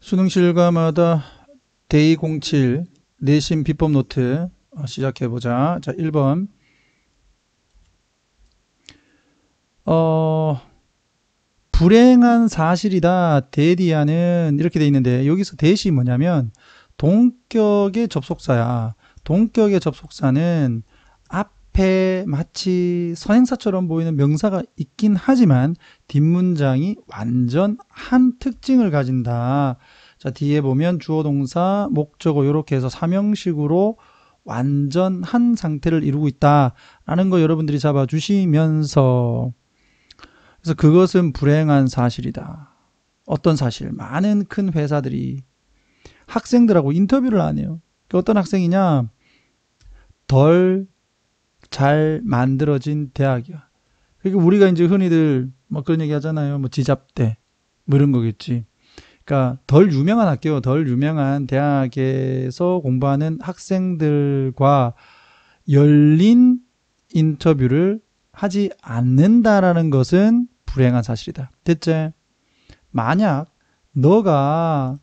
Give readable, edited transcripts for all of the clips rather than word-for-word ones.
수능 실가마다 데이 07 내신 비법 노트 시작해보자. 자, 1번. 불행한 사실이다. 대디아는 이렇게 돼 있는데 여기서 대시 뭐냐면 동격의 접속사야. 동격의 접속사는 앞에 마치 선행사처럼 보이는 명사가 있긴 하지만 뒷문장이 완전 한 특징을 가진다. 자, 뒤에 보면 주어 동사 목적어 이렇게 해서 삼형식으로 완전한 상태를 이루고 있다라는 거 여러분들이 잡아주시면서, 그래서 그것은 불행한 사실이다. 어떤 사실? 많은 큰 회사들이 학생들하고 인터뷰를 안 해요. 어떤 학생이냐? 덜 잘 만들어진 대학이야. 그러니까 우리가 이제 흔히들 뭐 그런 얘기 하잖아요. 뭐 지잡대 뭐 이런 거겠지. 그러니까 덜 유명한 학교, 덜 유명한 대학에서 공부하는 학생들과 열린 인터뷰를 하지 않는다라는 것은 불행한 사실이다. 됐지? 만약 너가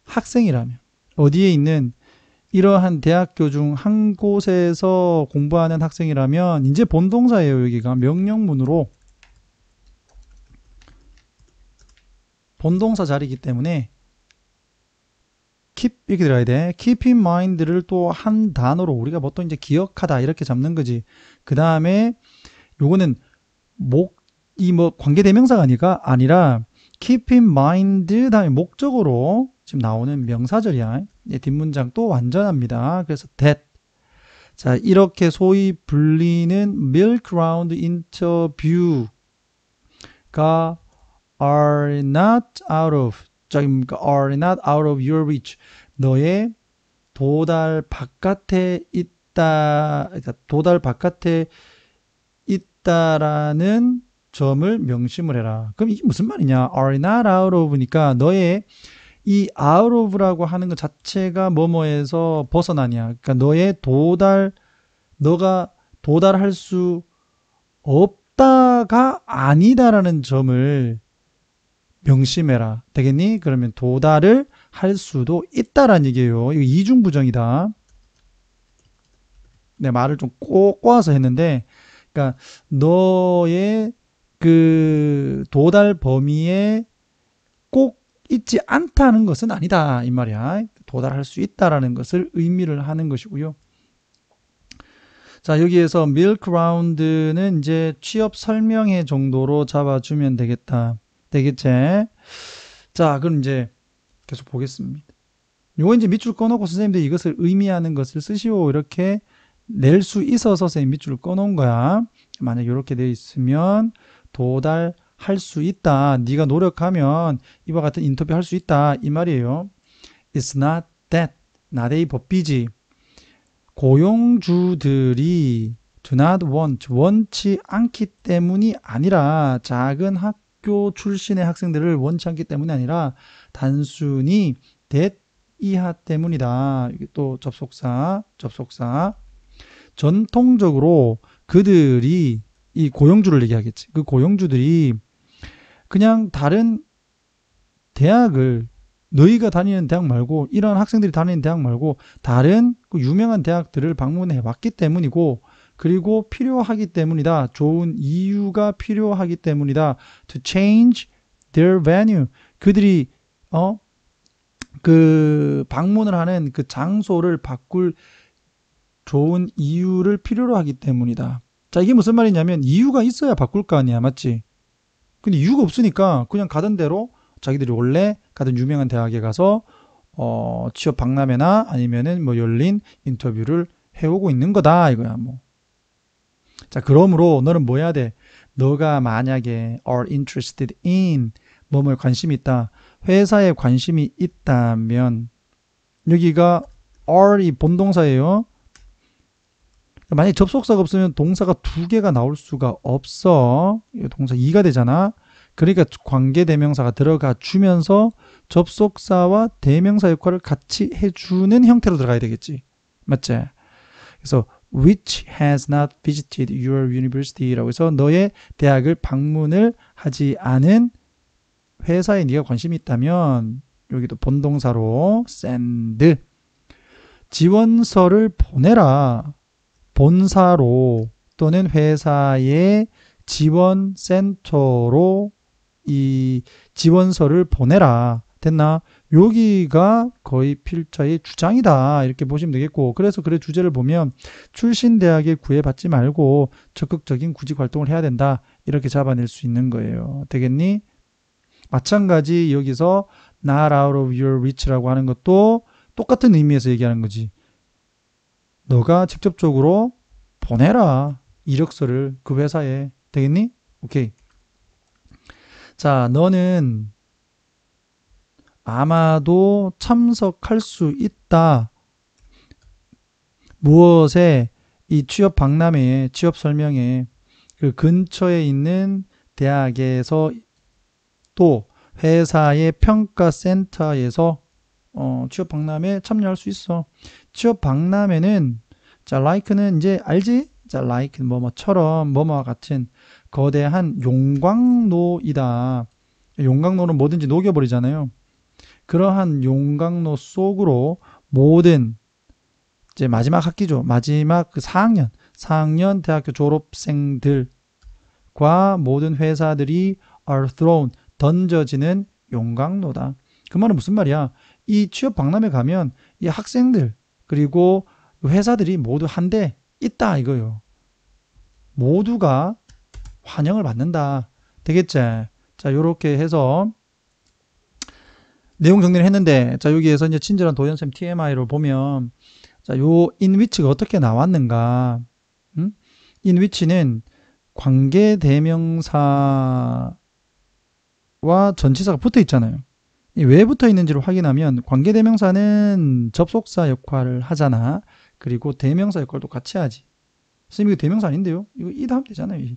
학생이라면 어디에 있는 이러한 대학교 중 한 곳에서 공부하는 학생이라면 이제 본동사예요. 여기가 명령문으로 본동사 자리이기 때문에 keep 이렇게 들어야 돼. keep in mind를 또 한 단어로 우리가 보통 이제 기억하다 이렇게 잡는 거지. 그 다음에 요거는 이 뭐 관계대명사가 아니라 keep in mind 다음에 목적으로 지금 나오는 명사절이야. 뒷문장 또 완전합니다. 그래서 that. 자, 이렇게 소위 불리는 milk round interview가 are not out of, are not out of your reach. 너의 도달 바깥에 있다, 도달 바깥에 있다라는 점을 명심을 해라. 그럼 이게 무슨 말이냐? are not out of니까 너의 이 out of라고 하는 것 자체가 뭐뭐에서 벗어나냐. 그러니까 너가 도달할 수 없다가 아니다라는 점을 명심해라. 되겠니? 그러면 도달을 할 수도 있다라는 얘기예요. 이거 이중부정이다. 내 말을 좀 꼭 꼬아서 했는데, 그러니까 너의 그 도달 범위에 꼭 있지 않다는 것은 아니다 이 말이야. 도달할 수 있다라는 것을 의미를 하는 것이고요. 자, 여기에서 milk round는 이제 취업 설명회 정도로 잡아주면 되겠다. 되겠지? 자, 그럼 이제 계속 보겠습니다. 요거 이제 밑줄 꺼놓고 선생님들이 이것을 의미하는 것을 쓰시오 이렇게 낼 수 있어서 선생님 밑줄을 꺼놓은 거야. 만약 이렇게 되어 있으면 도달할 수 있다. 네가 노력하면 이와 같은 인터뷰 할 수 있다. 이 말이에요. It's not that. 나대의 법비지. 고용주들이 do not want, 원치 않기 때문이 아니라 작은 학교 출신의 학생들을 원치 않기 때문이 아니라 단순히 that 이하 때문이다. 이게 또 접속사. 전통적으로 그들이 이 고용주를 얘기하겠지. 그 고용주들이 그냥 다른 대학을 너희가 다니는 대학 말고 이런 학생들이 다니는 대학 말고 다른 그 유명한 대학들을 방문해 왔기 때문이고 그리고 필요하기 때문이다. 좋은 이유가 필요하기 때문이다. To change their venue. 그들이 그 방문을 하는 그 장소를 바꿀 좋은 이유를 필요로 하기 때문이다. 자, 이게 무슨 말이냐면 이유가 있어야 바꿀 거 아니야. 맞지? 근데 이유가 없으니까 그냥 가던 대로 자기들이 원래 가던 유명한 대학에 가서 취업 박람회나 아니면은 뭐 열린 인터뷰를 해오고 있는 거다 이거야. 뭐. 자, 그러므로 너는 뭐 해야 돼? 너가 만약에 are interested in 뭐뭐에 관심이 있다. 회사에 관심이 있다면 여기가 are이 본동사예요. 만약에 접속사가 없으면 동사가 두 개가 나올 수가 없어. 동사 2가 되잖아. 그러니까 관계대명사가 들어가 주면서 접속사와 대명사 역할을 같이 해주는 형태로 들어가야 되겠지. 맞지? 그래서 which has not visited your university라고 해서 너의 대학을 방문을 하지 않은 회사에 네가 관심이 있다면 여기도 본동사로 send 지원서를 보내라. 본사로 또는 회사의 지원센터로 이 지원서를 보내라. 됐나? 여기가 거의 필자의 주장이다. 이렇게 보시면 되겠고, 그래서 글의 주제를 보면 출신 대학에 구애받지 말고 적극적인 구직 활동을 해야 된다. 이렇게 잡아낼 수 있는 거예요. 되겠니? 마찬가지 여기서 not out of your reach라고 하는 것도 똑같은 의미에서 얘기하는 거지. 너가 직접적으로 보내라. 이력서를 그 회사에. 되겠니? 오케이. 자, 너는 아마도 참석할 수 있다. 무엇에? 이 취업 박람회에, 취업 설명회, 그 근처에 있는 대학에서 또 회사의 평가센터에서 취업 박람회에 참여할 수 있어. 취업 박람회는 자, like는 이제 알지? 자, like 뭐뭐처럼 뭐뭐와 같은 거대한 용광로이다. 용광로는 뭐든지 녹여버리잖아요. 그러한 용광로 속으로 모든 이제 마지막 학기죠. 마지막 그 4학년 대학교 졸업생들과 모든 회사들이 are thrown 던져지는 용광로다. 그 말은 무슨 말이야? 이 취업 박람회 가면 이 학생들 그리고 회사들이 모두 한데 있다 이거요. 모두가 환영을 받는다. 되겠지? 자, 요렇게 해서 내용 정리를 했는데, 자, 여기에서 이제 친절한 도연쌤 TMI를 보면, 자, 요 in which가 어떻게 나왔는가? in which는 관계 대명사와 전치사가 붙어 있잖아요. 왜 붙어 있는지를 확인하면 관계 대명사는 접속사 역할을 하잖아. 그리고 대명사 역할도 같이 하지. 선생님 이거 대명사 아닌데요? 이거 이다 하면 되잖아요.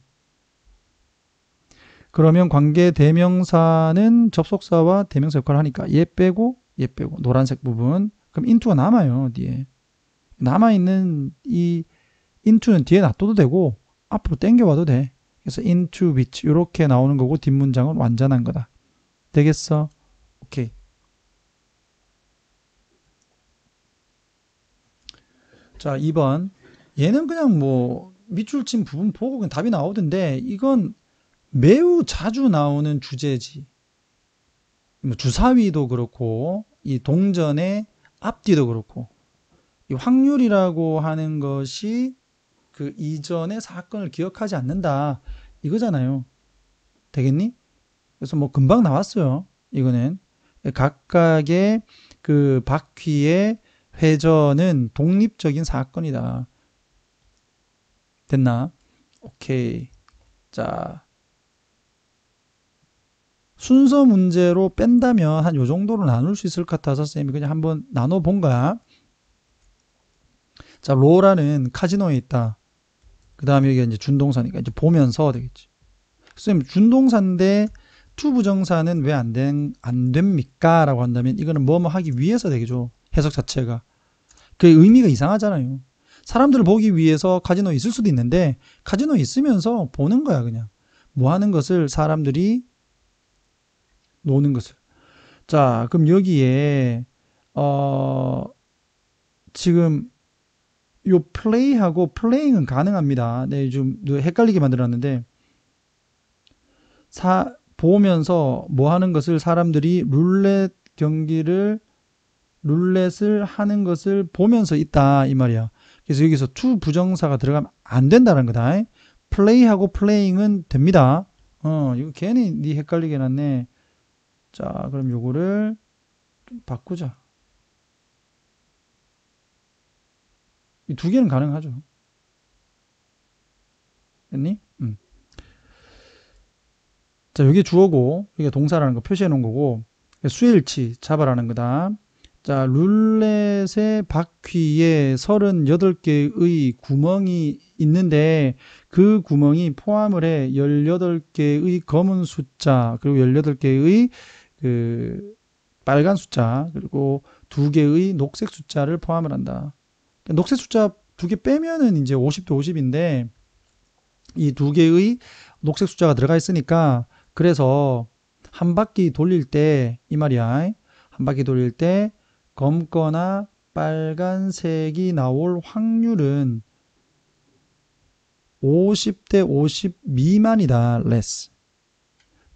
그러면 관계 대명사는 접속사와 대명사 역할을 하니까 얘 빼고 노란색 부분. 그럼 into가 남아요. 뒤에. 남아있는 이 into는 뒤에 놔둬도 되고 앞으로 당겨와도 돼. 그래서 into which 이렇게 나오는 거고 뒷문장은 완전한 거다. 되겠어? 오케이. 자, 2번. 얘는 그냥 뭐 밑줄 친 부분 보고 그냥 답이 나오던데 이건 매우 자주 나오는 주제지. 뭐 주사위도 그렇고 이 동전의 앞뒤도 그렇고 이 확률이라고 하는 것이 그 이전의 사건을 기억하지 않는다 이거잖아요. 되겠니? 그래서 뭐 금방 나왔어요. 이거는 각각의 그 바퀴의 회전은 독립적인 사건이다. 됐나? 오케이. 자, 순서 문제로 뺀다면 한 요 정도로 나눌 수 있을 것 같아서 쌤이 그냥 한번 나눠 본 거야. 자, 로라는 카지노에 있다. 그 다음에 여기 이제 준동사니까 이제 보면서 되겠지. 쌤, 준동사인데 to 부정사는 왜 안 됩니까? 라고 한다면 이거는 뭐뭐 하기 위해서 되겠죠. 해석 자체가. 그 의미가 이상하잖아요. 사람들을 보기 위해서 카지노에 있을 수도 있는데 카지노에 있으면서 보는 거야 그냥. 뭐 하는 것을 사람들이 노는 것을. 자, 그럼 여기에 지금 요 플레이하고 플레잉은 가능합니다. 네, 좀 헷갈리게 만들었는데 보면서 뭐 하는 것을 사람들이 룰렛을 하는 것을 보면서 있다 이 말이야. 그래서 여기서 to 부정사가 들어가면 안 된다는 거다. 플레이하고 플레잉은 됩니다. 이거 괜히 네 헷갈리게 해놨네. 자, 그럼 요거를 좀 바꾸자. 이 두 개는 가능하죠. 됐니? 자, 여기 주어고, 이게 동사라는 거 표시해 놓은 거고, 수일치 잡아라는 거다. 자, 룰렛의 바퀴에 38개의 구멍이 있는데 그 구멍이 포함을 해 18개의 검은 숫자, 그리고 18개의 그 빨간 숫자, 그리고 2개의 녹색 숫자를 포함을 한다. 녹색 숫자 2개 빼면은 이제 50대 50인데 이 2개의 녹색 숫자가 들어가 있으니까 그래서 한 바퀴 돌릴 때 이 말이야. 한 바퀴 돌릴 때 검거나 빨간색이 나올 확률은 50대 50 미만이다. less.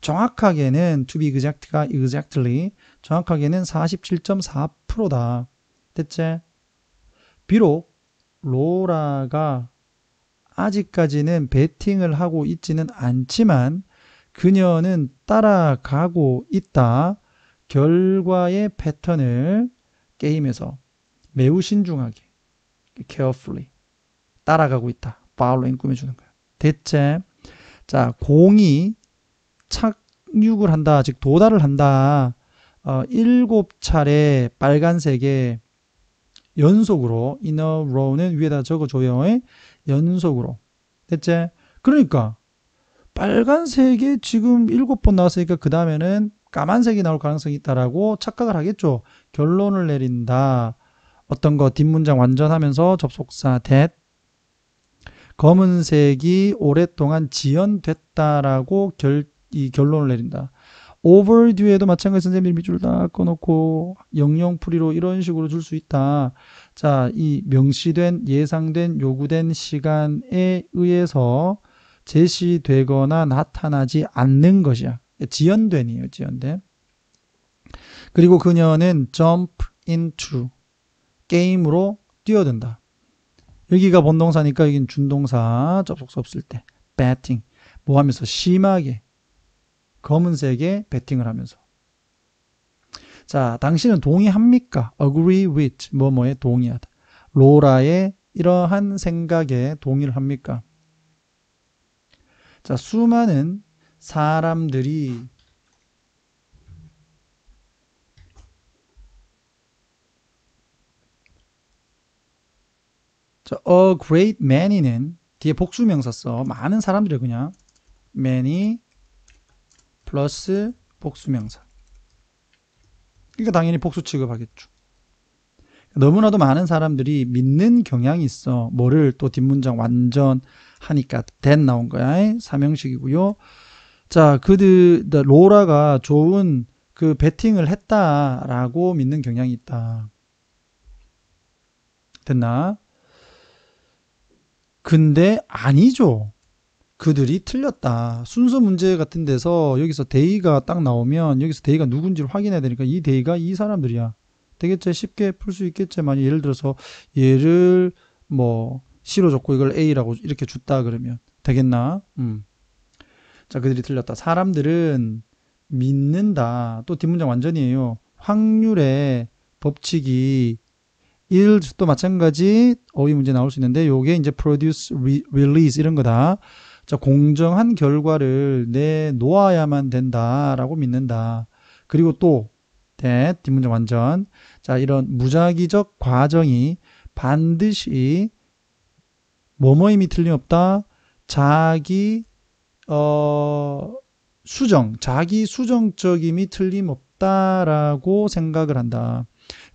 정확하게는 to be exact가 exactly 정확하게는 47.4%다. 됐지? 비록 로라가 아직까지는 배팅을 하고 있지는 않지만 그녀는 따라가고 있다. 결과의 패턴을 게임에서 매우 신중하게 carefully 따라가고 있다. following 꾸며주는 거야. 됐지? 자, 공이 착륙을 한다. 즉 도달을 한다. 7차례 빨간색에 연속으로 in a row는 위에다 적어줘요. 연속으로. 됐지? 그러니까 빨간색에 지금 7번 나왔으니까 그 다음에는 까만색이 나올 가능성이 있다라고 착각을 하겠죠. 결론을 내린다. 어떤 거 뒷문장 완전하면서 접속사 that 검은색이 오랫동안 지연됐다라고 이 결론을 내린다. overdue에도 마찬가지 선생님이 밑줄 다 꺼놓고 영영풀이로 이런 식으로 줄 수 있다. 자, 이 명시된 예상된 요구된 시간에 의해서 제시되거나 나타나지 않는 것이야. 지연된이에요. 지연된. 그리고 그녀는 jump into 게임으로 뛰어든다. 여기가 본동사니까 여긴 준동사 접속사 없을 때 betting 뭐 하면서 심하게 검은색에 배팅을 하면서. 자, 당신은 동의합니까? agree with 뭐뭐에 동의하다. 로라의 이러한 생각에 동의를 합니까? 자, 수많은 사람들이 자, a great many는 뒤에 복수명사 써. 많은 사람들이 그냥 many 플러스 복수명사. 그러니까 당연히 복수 취급하겠죠. 너무나도 많은 사람들이 믿는 경향이 있어. 뭐를 또 뒷문장 완전 하니까 that 나온 거야. 사명식이고요. 자, 로라가 좋은 그 배팅을 했다라고 믿는 경향이 있다. 됐나? 근데 아니죠. 그들이 틀렸다. 순서 문제 같은 데서 여기서 데이가 딱 나오면 여기서 데이가 누군지를 확인해야 되니까 이 데이가 이 사람들이야. 되겠지? 쉽게 풀 수 있겠지만 예를 들어서 얘를 뭐 C로 줬고 이걸 A라고 이렇게 줬다 그러면 되겠나? 자, 그들이 틀렸다. 사람들은 믿는다. 또 뒷문장 완전이에요. 확률의 법칙이 1도 마찬가지 어휘 문제 나올 수 있는데 요게 이제 produce, release 이런 거다. 자, 공정한 결과를 내놓아야만 된다라고 믿는다. 그리고 또 뒷문장 완전. 자, 이런 무작위적 과정이 반드시 뭐뭐임이 틀림없다. 자기 자기 수정적임이 틀림없다라고 생각을 한다.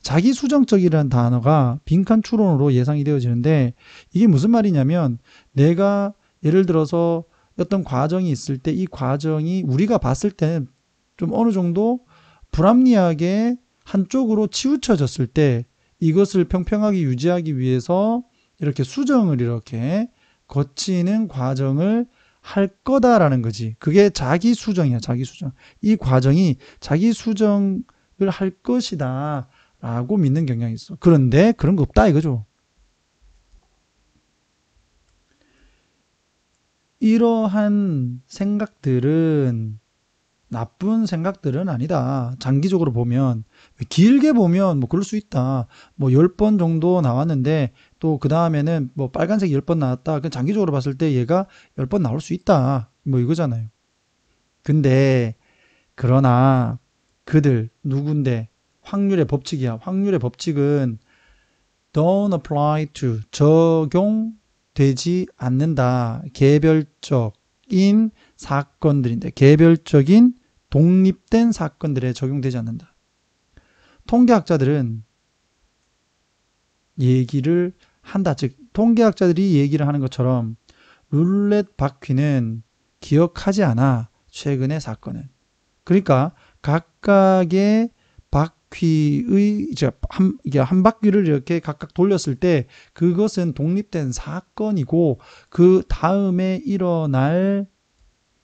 자기 수정적이라는 단어가 빈칸 추론으로 예상이 되어지는데 이게 무슨 말이냐면 내가 예를 들어서 어떤 과정이 있을 때 이 과정이 우리가 봤을 때는 좀 어느 정도 불합리하게 한쪽으로 치우쳐졌을 때 이것을 평평하게 유지하기 위해서 이렇게 수정을 이렇게 거치는 과정을 할 거다라는 거지. 그게 자기 수정이야. 자기 수정. 이 과정이 자기 수정을 할 것이다 라고 믿는 경향이 있어. 그런데 그런 거 없다 이거죠. 이러한 생각들은 나쁜 생각들은 아니다. 장기적으로 보면 길게 보면 뭐 그럴 수 있다. 뭐 10번 정도 나왔는데 또 그 다음에는 뭐 빨간색 10번 나왔다. 그 장기적으로 봤을 때 얘가 10번 나올 수 있다. 뭐 이거잖아요. 근데 그러나 그들 누군데 확률의 법칙이야. 확률의 법칙은 don't apply to 적용되지 않는다. 개별적인 사건들인데 개별적인 독립된 사건들에 적용되지 않는다. 통계학자들은 얘기를 한다. 즉 통계학자들이 얘기를 하는 것처럼 룰렛 바퀴는 기억하지 않아. 최근의 사건은. 그러니까 각각의 바퀴의 이게 한 바퀴를 이렇게 각각 돌렸을 때 그것은 독립된 사건이고 그 다음에 일어날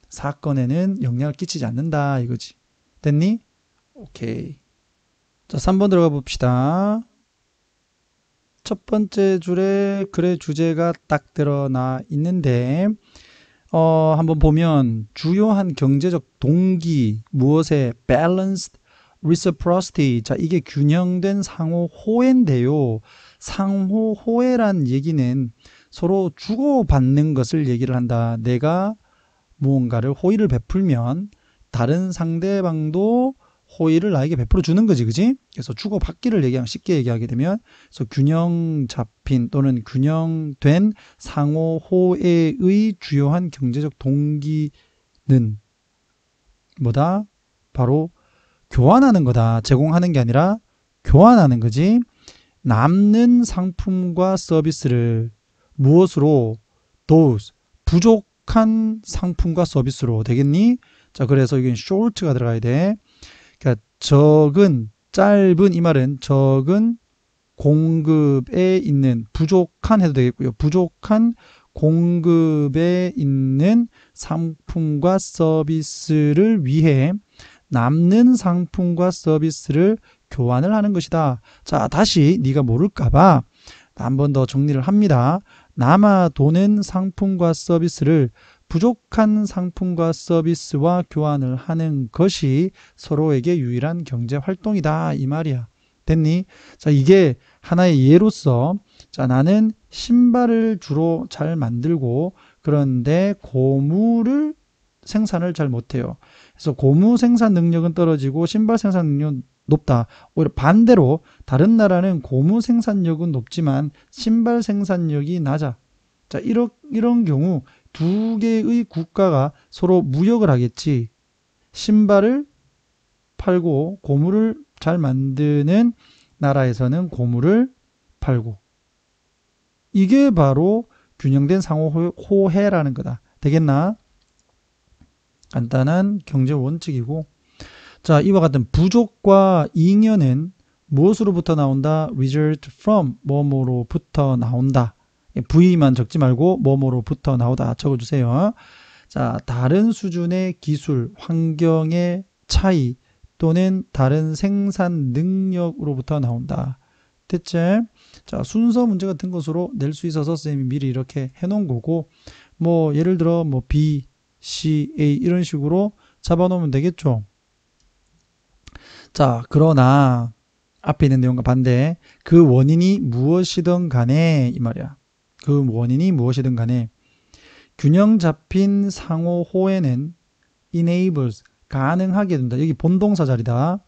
사건에는 영향을 끼치지 않는다 이거지. 됐니? 오케이. 자, 3번 들어가 봅시다. 첫 번째 줄에 글의 주제가 딱 드러나 있는데 한번 보면 주요한 경제적 동기 무엇에 balanced reciprocity. 자, 이게 균형된 상호 호혜인데요. 상호 호혜란 얘기는 서로 주고받는 것을 얘기를 한다. 내가 무언가를 호의를 베풀면 다른 상대방도 호의를 나에게 베풀어 주는 거지, 그지? 그래서 주고받기를 쉽게 얘기하게 되면, 그래서 균형 잡힌 또는 균형된 상호 호혜의 주요한 경제적 동기는 뭐다? 바로 교환하는 거다. 제공하는 게 아니라 교환하는 거지. 남는 상품과 서비스를 무엇으로? those 부족한 상품과 서비스로 되겠니? 자, 그래서 이건 short가 들어가야 돼. 그러니까 짧은 이 말은 적은 공급에 있는 부족한 해도 되겠고요. 부족한 공급에 있는 상품과 서비스를 위해 남는 상품과 서비스를 교환을 하는 것이다. 자, 다시 네가 모를까봐 한 번 더 정리를 합니다. 남아도는 상품과 서비스를 부족한 상품과 서비스와 교환을 하는 것이 서로에게 유일한 경제 활동이다 이 말이야. 됐니? 자, 이게 하나의 예로서 자, 나는 신발을 주로 잘 만들고 그런데 고무를 생산을 잘 못해요. 그래서 고무 생산 능력은 떨어지고 신발 생산 능력은 높다. 오히려 반대로 다른 나라는 고무 생산력은 높지만 신발 생산력이 낮아. 자, 이런 경우 두 개의 국가가 서로 무역을 하겠지. 신발을 팔고 고무를 잘 만드는 나라에서는 고무를 팔고. 이게 바로 균형된 상호 호혜라는 거다. 되겠나? 간단한 경제 원칙이고. 자, 이와 같은 부족과 잉여는 무엇으로부터 나온다? result from 뭐뭐로부터 나온다. V만 적지 말고 뭐뭐로부터 나오다 적어주세요. 자, 다른 수준의 기술, 환경의 차이 또는 다른 생산 능력으로부터 나온다. 됐지? 자, 순서 문제 같은 것으로 낼 수 있어서 선생님이 미리 이렇게 해놓은 거고, 뭐 예를 들어 뭐 B, C, A 이런 식으로 잡아놓으면 되겠죠. 자, 그러나 앞에 있는 내용과 반대 그 원인이 무엇이든 간에 이 말이야. 그 원인이 무엇이든 간에 균형 잡힌 상호 호혜는 enables 가능하게 된다. 여기 본동사 자리다.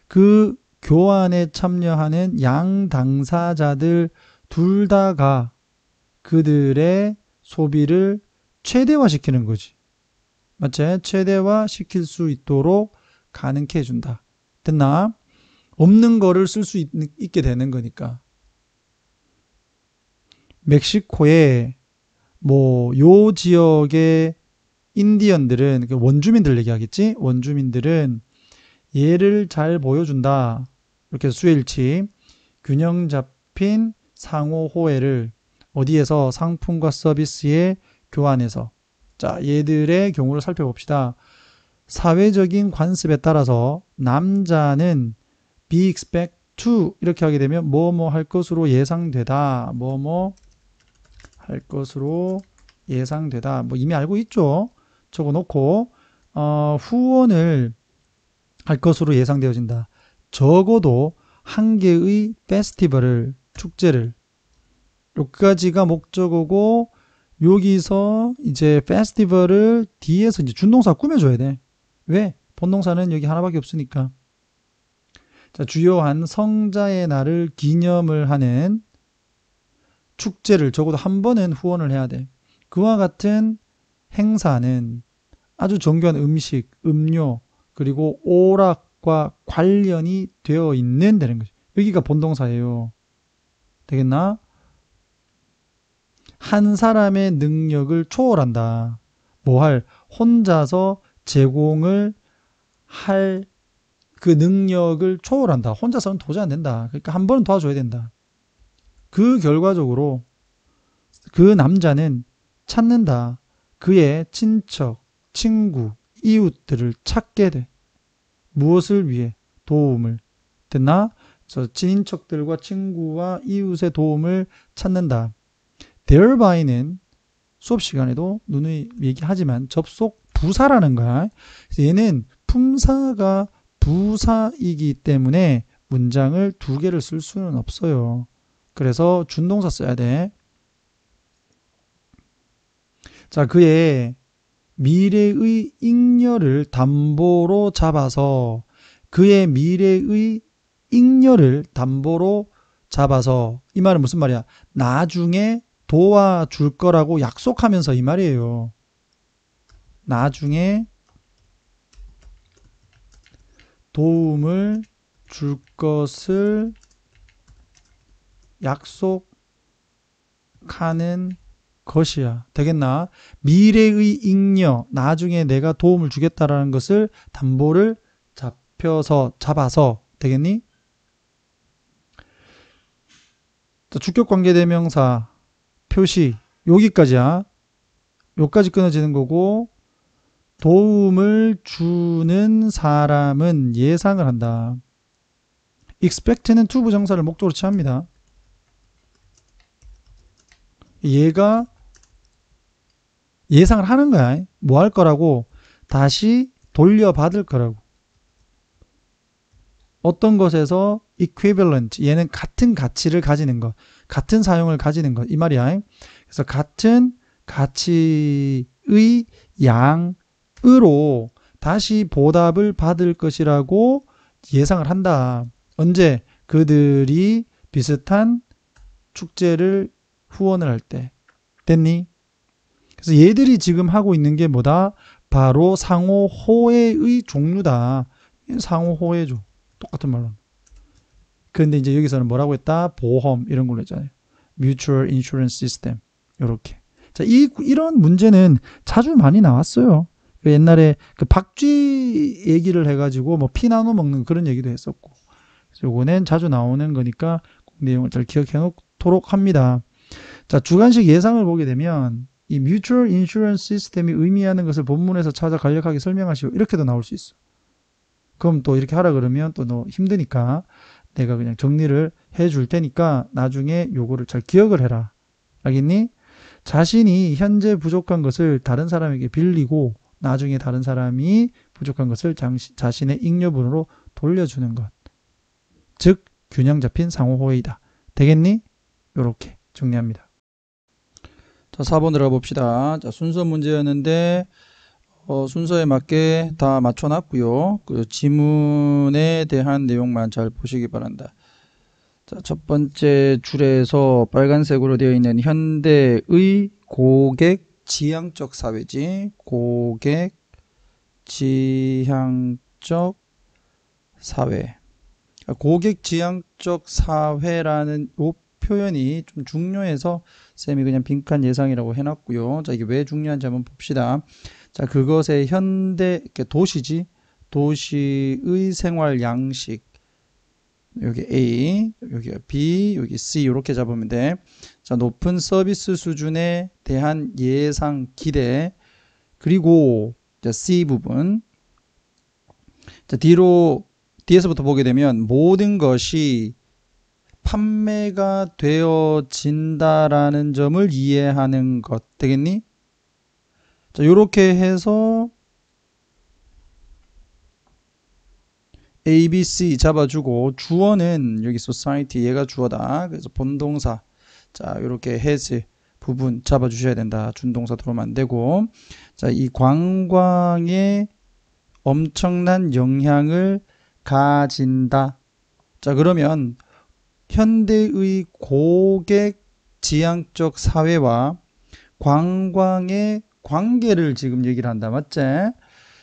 그 교환에 참여하는 양 당사자들 둘 다가 그들의 소비를 최대화시키는 거지. 맞지? 최대화 시킬 수 있도록 가능케 해준다. 됐나? 없는 거를 쓸 수 있게 되는 거니까. 멕시코에 뭐 요 지역의 인디언들은 원주민들 얘기하겠지? 원주민들은 얘를 잘 보여준다. 이렇게 수일치 균형 잡힌 상호 호혜를 어디에서 상품과 서비스의 교환에서 자, 얘들의 경우를 살펴봅시다. 사회적인 관습에 따라서 남자는 be expect to 이렇게 하게 되면 뭐뭐 할 것으로 예상되다. 뭐뭐 할 것으로 예상되다. 뭐 이미 알고 있죠. 적어놓고 후원을 할 것으로 예상되어진다. 적어도 한 개의 페스티벌을 축제를 여기까지가 목적어고 여기서 이제 페스티벌을 뒤에서 이제 준동사 꾸며줘야 돼. 왜? 본동사는 여기 하나밖에 없으니까. 자, 주요한 성자의 날을 기념을 하는 축제를 적어도 한 번은 후원을 해야 돼. 그와 같은 행사는 아주 정교한 음식, 음료, 그리고 오락과 관련이 되어 있는 되는 거죠. 여기가 본동사예요. 되겠나? 한 사람의 능력을 초월한다. 혼자서 제공을 할 그 능력을 초월한다. 혼자서는 도저히 안 된다. 그러니까 한 번은 도와줘야 된다. 그 결과적으로 그 남자는 찾는다. 그의 친척, 친구, 이웃들을 찾게 돼. 무엇을 위해? 도움을. 됐나? 그래서 친인척들과 친구와 이웃의 도움을 찾는다. thereby,는 수업 시간에도 누누이 얘기하지만 접속 부사라는 거야. 그래서 얘는 품사가 부사이기 때문에 문장을 두 개를 쓸 수는 없어요. 그래서 준동사 써야 돼. 자, 그의 미래의 잉여를 담보로 잡아서 그의 미래의 잉여를 담보로 잡아서 이 말은 무슨 말이야? 나중에 도와줄 거라고 약속하면서 이 말이에요. 나중에 도움을 줄 것을 약속하는 것이야. 되겠나? 미래의 잉여, 나중에 내가 도움을 주겠다라는 것을 담보를 잡아서 되겠니? 주격관계대명사 표시 여기까지야. 여기까지 끊어지는 거고 도움을 주는 사람은 예상을 한다. expect는 to 부정사를 목적으로 취합니다. 얘가 예상을 하는 거야. 뭐 할 거라고? 다시 돌려받을 거라고. 어떤 것에서 equivalent, 얘는 같은 가치를 가지는 것, 같은 사용을 가지는 것, 이 말이야. 그래서 같은 가치의 양으로 다시 보답을 받을 것이라고 예상을 한다. 언제? 그들이 비슷한 축제를 후원을 할 때. 됐니? 그래서 얘들이 지금 하고 있는 게 뭐다? 바로 상호 호혜의 종류다. 상호 호혜죠. 똑같은 말로. 근데 이제 여기서는 뭐라고 했다? 보험 이런 걸로 했잖아요. Mutual Insurance System. 요렇게. 자, 이런 문제는 자주 많이 나왔어요. 그 옛날에 그 박쥐 얘기를 해가지고 뭐 피 나눠 먹는 그런 얘기도 했었고. 그래서 요거는 자주 나오는 거니까 내용을 잘 기억해 놓도록 합니다. 자, 주관식 예상을 보게 되면 이 Mutual Insurance System이 의미하는 것을 본문에서 찾아 간략하게 설명하시오. 이렇게도 나올 수 있어. 그럼 또 이렇게 하라 그러면 또 너 힘드니까 내가 그냥 정리를 해줄 테니까 나중에 요거를 잘 기억을 해라. 알겠니? 자신이 현재 부족한 것을 다른 사람에게 빌리고 나중에 다른 사람이 부족한 것을 자신의 잉여분으로 돌려주는 것. 즉 균형 잡힌 상호호의이다. 되겠니? 요렇게 정리합니다. 자, 4번 들어가 봅시다. 자, 순서 문제였는데 순서에 맞게 다 맞춰놨고요. 그 지문에 대한 내용만 잘 보시기 바란다. 자, 첫 번째 줄에서 빨간색으로 되어 있는 현대의 고객 지향적 사회지. 고객 지향적 사회. 고객 지향적 사회라는 요 표현이 좀 중요해서 쌤이 그냥 빈칸 예상이라고 해놨고요. 자, 이게 왜 중요한지 한번 봅시다. 자, 그것의 현대 도시지. 도시의 생활 양식. 여기 A, 여기 B, 여기 C 이렇게 잡으면 돼. 자, 높은 서비스 수준에 대한 예상 기대. 그리고 자, C 부분. 자, 뒤에서부터 보게 되면 모든 것이 판매가 되어진다라는 점을 이해하는 것 되겠니? 자, 요렇게 해서 A, B, C 잡아주고 주어는 여기 society 얘가 주어다. 그래서 본동사 자 요렇게 has 부분 잡아주셔야 된다. 준동사 들어오면 안 되고 자, 이 관광에 엄청난 영향을 가진다. 자, 그러면 현대의 고객 지향적 사회와 관광의 관계를 지금 얘기를 한다. 맞지?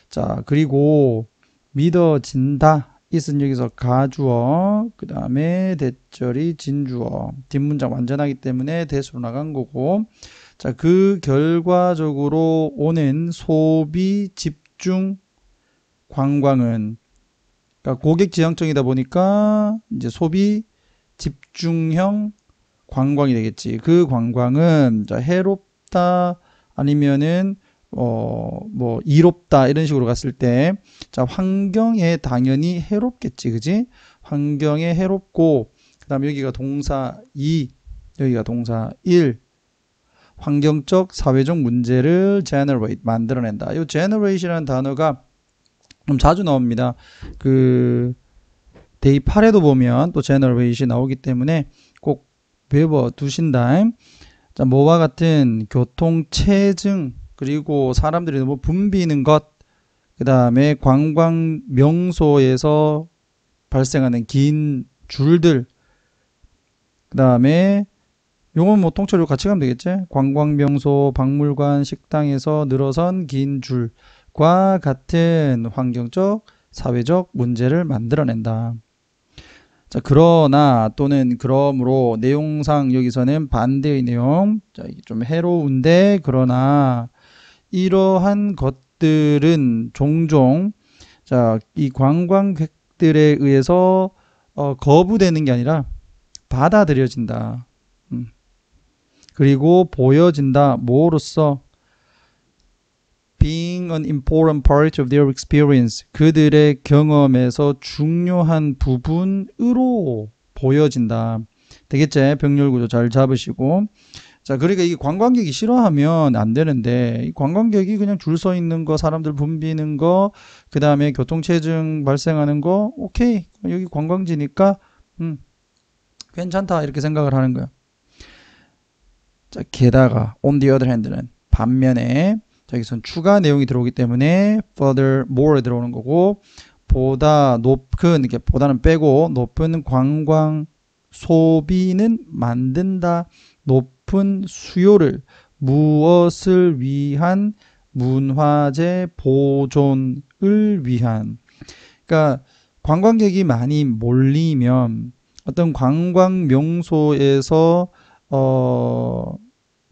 자, 그리고 믿어진다. it은 여기서 가주어, 그 다음에 대절이 진주어. 뒷문장 완전하기 때문에 대수로 나간 거고. 자, 그 결과적으로 오는 소비 집중 관광은 그러니까 고객 지향적이다 보니까 이제 소비 집중형 관광이 되겠지. 그 관광은 자, 해롭다 아니면은 뭐 이롭다 이런 식으로 갔을 때 자, 환경에 당연히 해롭겠지. 그지? 환경에 해롭고 그다음에 여기가 동사 2, 여기가 동사 1. 환경적 사회적 문제를 generate 만들어낸다. 이 generate이라는 단어가 좀 자주 나옵니다. 그 데이 8에도 보면 또 generate이 나오기 때문에 꼭 외워 두신다. 자, 뭐와 같은 교통 체증 그리고 사람들이 너무 붐비는 것, 그 다음에 관광 명소에서 발생하는 긴 줄들, 그 다음에 요건 뭐 통째로 같이 가면 되겠지? 관광 명소, 박물관, 식당에서 늘어선 긴 줄과 같은 환경적, 사회적 문제를 만들어낸다. 자, 그러나 또는 그러므로 내용상 여기서는 반대의 내용. 자, 이게 좀 해로운데 그러나 이러한 것들은 종종 자, 이 관광객들에 의해서 거부되는 게 아니라 받아들여진다. 그리고 보여진다. 뭐로써? Being an important part of their experience. 그들의 경험에서 중요한 부분으로 보여진다. 되겠지? 병렬 구조 잘 잡으시고. 자, 그러니까 이게 관광객이 싫어하면 안 되는데, 이 관광객이 그냥 줄 서 있는 거, 사람들 붐비는 거, 그 다음에 교통체증 발생하는 거, 오케이. 여기 관광지니까, 괜찮다. 이렇게 생각을 하는 거야. 자, 게다가 on the other hand는 반면에 여기선 추가 내용이 들어오기 때문에 further, more 들어오는 거고 보다 높은, 이렇게 보다는 빼고 높은 관광 소비는 만든다. 높은 수요를 무엇을 위한? 문화재 보존을 위한. 그러니까 관광객이 많이 몰리면 어떤 관광 명소에서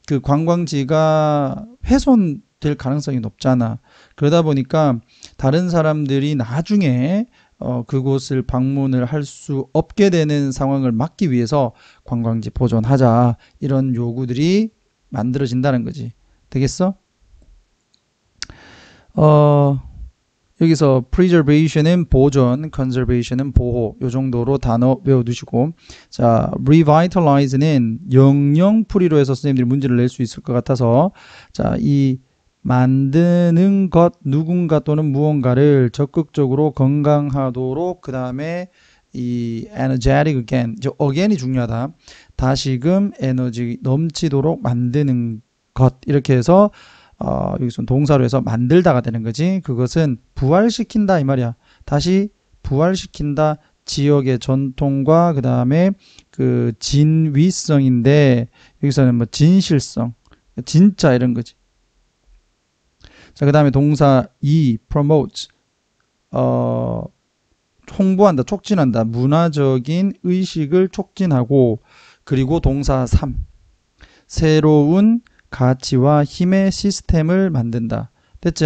그 관광지가 훼손될 가능성이 높잖아. 그러다 보니까 다른 사람들이 나중에 그곳을 방문을 할 수 없게 되는 상황을 막기 위해서 관광지 보존하자. 이런 요구들이 만들어진다는 거지. 되겠어? 여기서 preservation은 보존, conservation은 보호. 요 정도로 단어 외워두시고, 자, revitalize는 영영풀이로 해서 선생님들이 문제를 낼 수 있을 것 같아서, 자, 이 만드는 것, 누군가 또는 무언가를 적극적으로 건강하도록, 그 다음에 이 energetic again, again이 중요하다. 다시금 에너지 넘치도록 만드는 것. 이렇게 해서 여기서 동사로 해서 만들다가 되는 거지. 그것은 부활시킨다 이 말이야. 다시 부활시킨다. 지역의 전통과 그 다음에 그 진위성인데 여기서는 뭐 진실성, 진짜 이런 거지. 자, 그 다음에 동사 2 promote 홍보한다, 촉진한다. 문화적인 의식을 촉진하고 그리고 동사 3 새로운 가치와 힘의 시스템을 만든다. 됐지?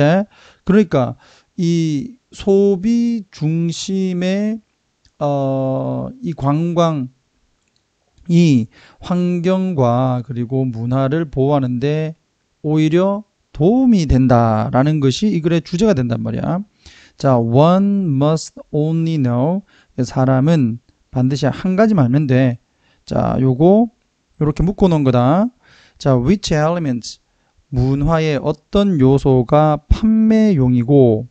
그러니까 이 소비 중심의 이 관광이 환경과 그리고 문화를 보호하는데 오히려 도움이 된다라는 것이 이 글의 주제가 된단 말이야. 자, one must only know. 사람은 반드시 한 가지만 알면 돼. 자, 요거 요렇게 묶어 놓은 거다. 자, which elements, 문화의 어떤 요소가 판매용이고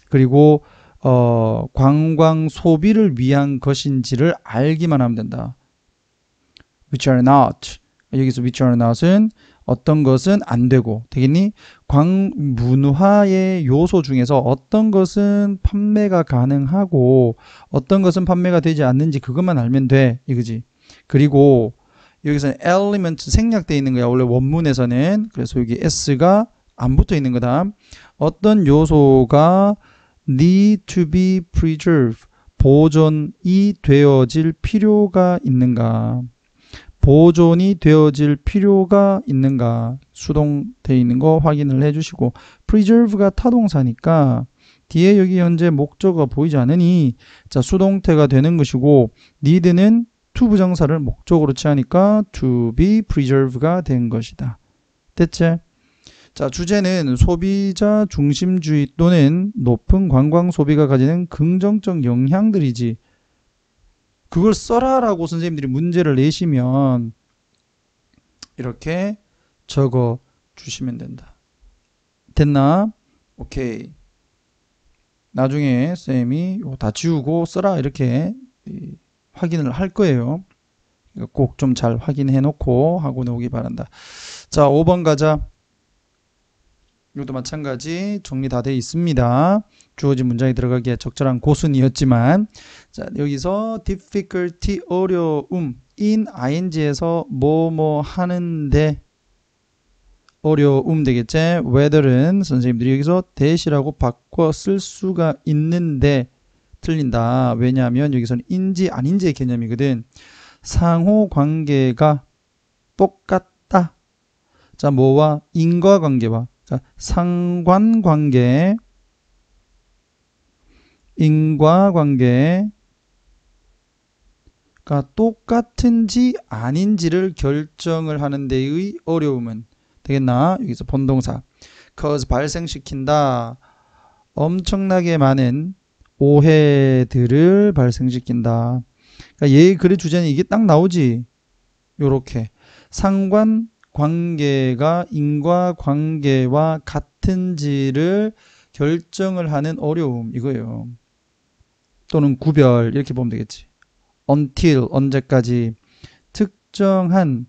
그리고 관광 소비를 위한 것인지를 알기만 하면 된다. which are not. 여기서 which are not은 어떤 것은 안 되고 되겠니? 문화의 요소 중에서 어떤 것은 판매가 가능하고 어떤 것은 판매가 되지 않는지 그것만 알면 돼. 이거지. 그리고 여기서는 element 생략되어 있는 거야. 원래 원문에서는. 그래서 여기 s가 안 붙어 있는 거다. 어떤 요소가 need to be preserved, 보존이 되어질 필요가 있는가. 보존이 되어질 필요가 있는가. 수동되어 있는 거 확인을 해주시고 preserve가 타동사니까 뒤에 여기 현재 목적어가 보이지 않으니 자 수동태가 되는 것이고 need는 to 부정사를 목적으로 취하니까 to be preserved가 된 것이다. 됐지? 자 주제는 소비자 중심주의 또는 높은 관광 소비가 가지는 긍정적 영향들이지. 그걸 써라라고 선생님들이 문제를 내시면 이렇게 적어 주시면 된다. 됐나? 오케이. 나중에 쌤이 다 지우고 써라 이렇게 확인을 할 거예요. 꼭 좀 잘 확인해 놓고 하고 나오기 바란다. 자 5번 가자. 이것도 마찬가지 정리 다 되어 있습니다. 주어진 문장이 들어가기에 적절한 고순이었지만 자 여기서 difficulty 어려움 in ing에서 뭐뭐 하는데 어려움 되겠지. whether은 선생님들이 여기서 대시라고 바꿔 쓸 수가 있는데 틀린다. 왜냐하면 여기서는 인지 아닌지의 개념이거든. 상호관계가 똑같다. 자 뭐와 인과관계와 자, 상관관계 인과관계가 똑같은지 아닌지를 결정을 하는 데의 어려움은 되겠나? 여기서 본동사 cause 발생시킨다. 엄청나게 많은 오해들을 발생시킨다. 그러니까 얘의 글의 주제는 이게 딱 나오지. 요렇게 상관관계가 인과관계와 같은지를 결정을 하는 어려움 이거예요. 또는 구별 이렇게 보면 되겠지. until 언제까지 특정한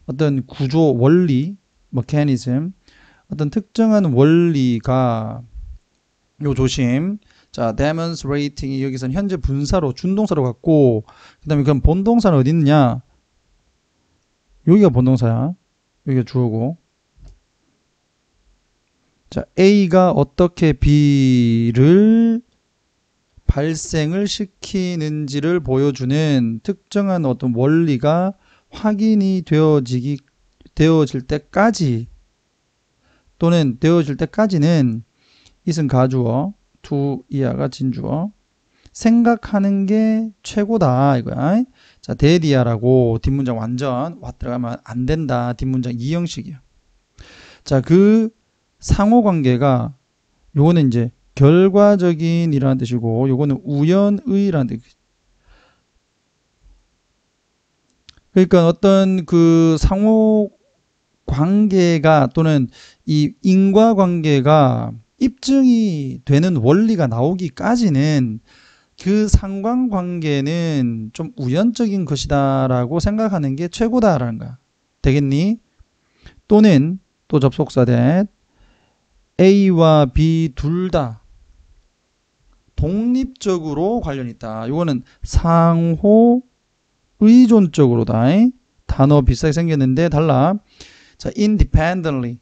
어떤 구조 원리 mechanism 어떤 특정한 원리가 요 조심. 자 demonstrating이 여기서는 현재 분사로 준동사로 갔고 그 다음에 그럼 본동사는 어디 있느냐. 여기가 본동사야. 여기가 주어고. 자 A가 어떻게 B를 발생을 시키는지를 보여주는 특정한 어떤 원리가 확인이 되어질 때까지 또는 되어질 때까지는 it은 가주어, to 이하가 진주어 생각하는 게 최고다 이거야. 자 대디야라고 뒷문장 완전 와 들어가면 안 된다. 뒷문장 이 형식이야. 자 그 상호관계가 요거는 이제 결과적인 이라는 뜻이고 요거는 우연의라는 뜻. 그러니까 어떤 그 상호 관계가 또는 이 인과관계가 입증이 되는 원리가 나오기까지는 그 상관관계는 좀 우연적인 것이다 라고 생각하는 게 최고다라는 거야. 되겠니? 또는 또 접속사 that A와 B 둘 다 독립적으로 관련이 있다. 이거는 상호 의존적으로다. 단어 비슷하게 생겼는데 달라. 자, independently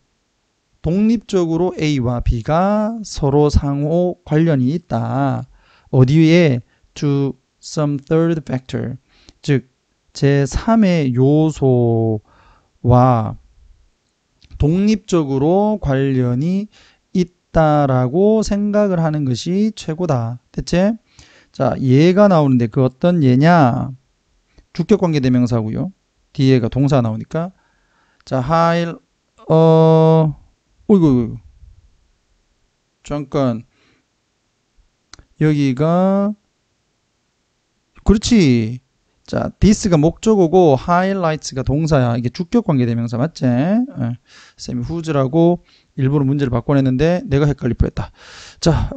독립적으로 A와 B가 서로 상호 관련이 있다. 어디에? to some third factor 즉 제3의 요소와 독립적으로 관련이 있다라고 생각을 하는 것이 최고다. 됐지? 자, 얘가 나오는데 그 어떤 얘냐? 주격관계 대명사고요. 뒤에가 동사가 나오니까 자, 어이구 잠깐 여기가 그렇지. 자, this가 목적어고 highlights가 동사야. 이게 주격관계 대명사 맞지? 쌤이 who's라고 일부러 문제를 바꿔냈는데 내가 헷갈릴 뻔했다. 자,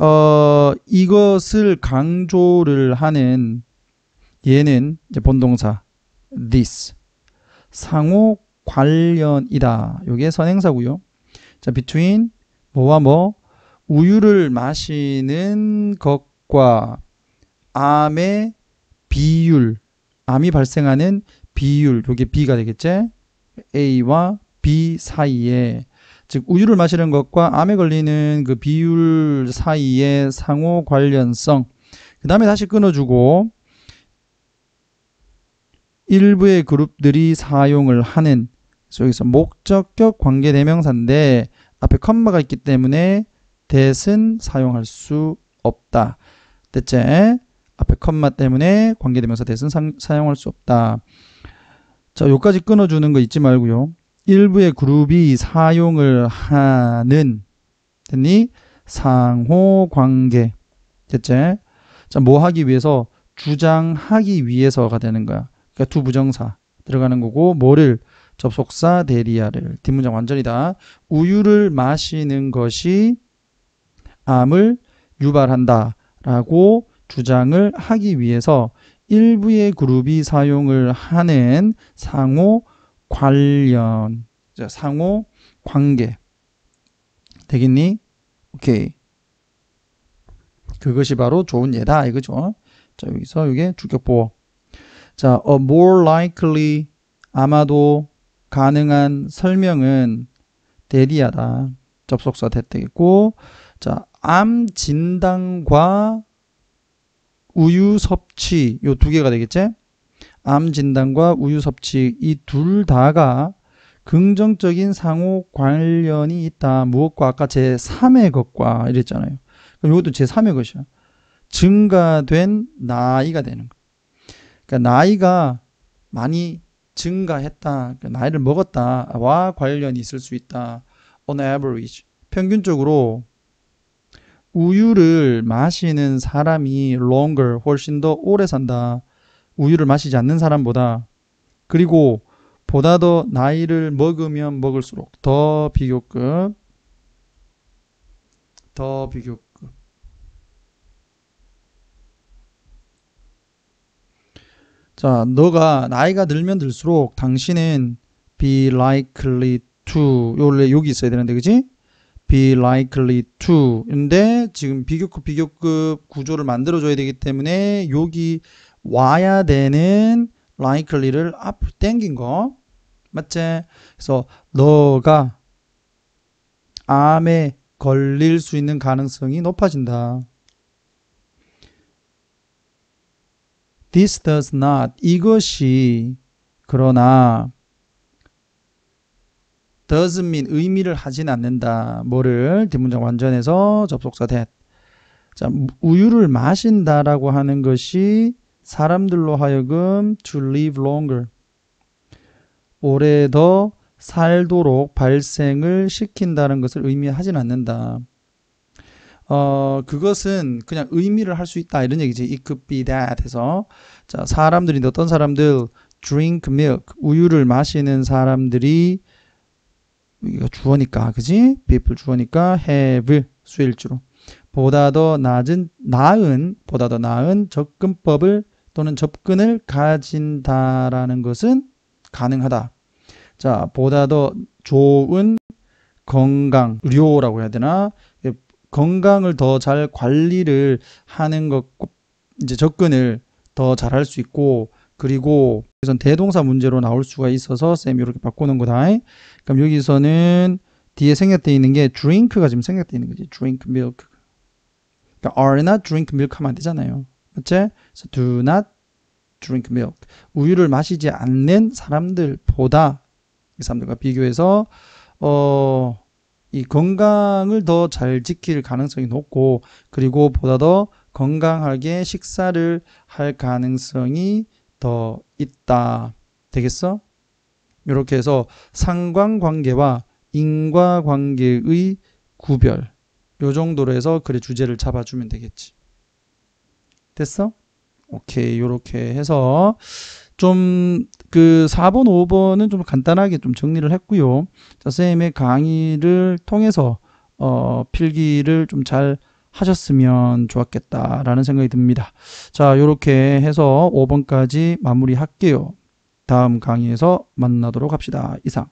이것을 강조를 하는 얘는 이제 본동사 this 상호 관련이다. 이게 선행사고요. 자, between 뭐와 뭐 우유를 마시는 것과 암의 비율, 암이 발생하는 비율, 이게 B가 되겠지? A와 B 사이에 즉 우유를 마시는 것과 암에 걸리는 그 비율 사이의 상호 관련성. 그 다음에 다시 끊어주고 일부의 그룹들이 사용을 하는 여기서 목적격 관계대명사인데 앞에 컴마가 있기 때문에 that은 사용할 수 없다. 됐지? 앞에 컴마 때문에 관계대명사 that은 사용할 수 없다. 자, 요까지 끊어주는 거 잊지 말고요. 일부의 그룹이 사용을 하는, 됐니? 상호관계. 됐지? 자, 뭐 하기 위해서? 주장하기 위해서가 되는 거야. 그러니까 두 부정사 들어가는 거고, 뭐를? 접속사 데리아를. 뒷문장 완전이다. 우유를 마시는 것이 암을 유발한다 라고 주장을 하기 위해서 일부의 그룹이 사용을 하는 상호 관련, 상호 관계 되겠니? 오케이. 그것이 바로 좋은 예다 이거죠. 자, 여기서 이게 주격보어. 자, a more likely, 아마도 가능한 설명은 대리하다. 접속사 that 되겠고, 자, 암 진단과 우유 섭취, 요 두 개가 되겠지? 암 진단과 우유 섭취, 이 둘 다가 긍정적인 상호 관련이 있다. 무엇과? 아까 제3의 것과 이랬잖아요. 그럼 이것도 제3의 것이야. 증가된 나이가 되는 거. 그러니까 나이가 많이 증가했다. 그러니까 나이를 먹었다와 관련이 있을 수 있다. On average. 평균적으로 우유를 마시는 사람이 longer, 훨씬 더 오래 산다. 우유를 마시지 않는 사람보다. 그리고 보다 더 나이를 먹으면 먹을수록 더 비교급. 자, 너가 나이가 들면 들수록 당신은 be likely to, 원래 여기 있어야 되는데, 그지? be likely to. 근데 지금 비교급 구조를 만들어줘야 되기 때문에 여기 와야 되는 likely를 앞으로 당긴 거. 맞지? 그래서 너가 암에 걸릴 수 있는 가능성이 높아진다. This does not, 이것이, 그러나 doesn't mean 의미를 하진 않는다. 뭐를? 뒷문장 완전해서 접속사 that. 자, 우유를 마신다라고 하는 것이 사람들로 하여금 to live longer, 오래 더 살도록 발생을 시킨다는 것을 의미하진 않는다. 그것은 그냥 의미를 할 수 있다 이런 얘기지. It could be that 해서, 자, 사람들이, 어떤 사람들, drink milk, 우유를 마시는 사람들이, 이거 주어니까, 그지? people 주어니까 have, 수일주로 보다 더 보다 더 나은 접근법을 또는 접근을 가진다라는 것은 가능하다. 자, 보다 더 좋은 건강료라고 해야 되나? 건강을 더 잘 관리를 하는 것, 이제 접근을 더 잘 할 수 있고, 그리고 여기선 대동사 문제로 나올 수가 있어서 쌤이 이렇게 바꾸는 거다. 그럼 여기서는 뒤에 생략되어 있는 게 drink가 지금 생략되어 있는 거지. drink milk. 그러니까 are not drink milk 하면 안 되잖아요. 맞지? 그래서 do not drink milk. 우유를 마시지 않는 사람들보다, 이 사람들과 비교해서 이 건강을 더 잘 지킬 가능성이 높고, 그리고 보다 더 건강하게 식사를 할 가능성이 더 있다. 되겠어? 이렇게 해서 상관관계와 인과관계의 구별, 요 정도로 해서 글의 주제를 잡아주면 되겠지. 됐어? 오케이. 요렇게 해서 좀 그 4번, 5번은 좀 간단하게 좀 정리를 했고요. 자, 쌤의 강의를 통해서 필기를 좀 잘 하셨으면 좋았겠다라는 생각이 듭니다. 자, 요렇게 해서 5번까지 마무리할게요. 다음 강의에서 만나도록 합시다. 이상.